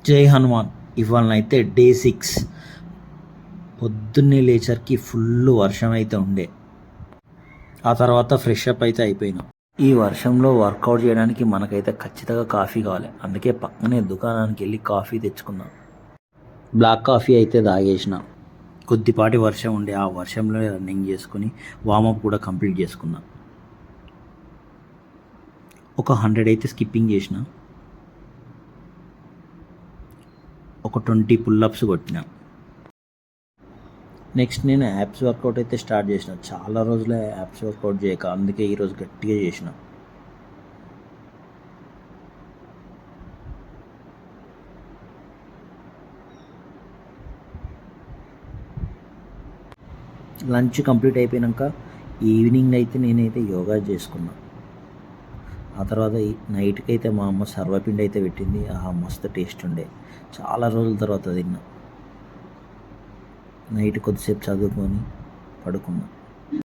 జై హనుమాన్. ఇవాళనైతే డే 6. పొద్దున్నే లేచరికి ఫుల్ వర్షం అయితే ఉండే. ఆ తర్వాత ఫ్రెష్ అప్ అయితే అయిపోయినాం. ఈ వర్షంలో వర్కౌట్ చేయడానికి మనకైతే ఖచ్చితంగా కాఫీ కావాలి. అందుకే పక్కనే దుకాణానికి వెళ్ళి కాఫీ తెచ్చుకున్నాం. బ్లాక్ కాఫీ అయితే తాగేసిన. కొద్దిపాటి వర్షం ఉండే, ఆ వర్షంలో రన్నింగ్ చేసుకుని వామప్ కూడా కంప్లీట్ చేసుకున్నా. ఒక 100 అయితే స్కిప్పింగ్ చేసిన. ఒక 20 పుల్అప్స్ కొట్టిన. నెక్స్ట్ నేను యాప్స్ వర్కౌట్ అయితే స్టార్ట్ చేసిన. చాలా రోజులే యాప్స్ వర్కౌట్ చేయక, అందుకే ఈరోజు గట్టిగా చేసిన. లంచ్ కంప్లీట్ అయిపోయాక ఈవినింగ్ అయితే నేనైతే యోగా చేసుకున్నా. ఆ తర్వాత నైట్కి అయితే మా అమ్మ సర్వపిండి అయితే పెట్టింది. మస్తు టేస్ట్ ఉండే. చాలా రోజుల తర్వాత తిన్నా. నైట్ కొద్దిసేపు చదువుకొని పడుకున్నా.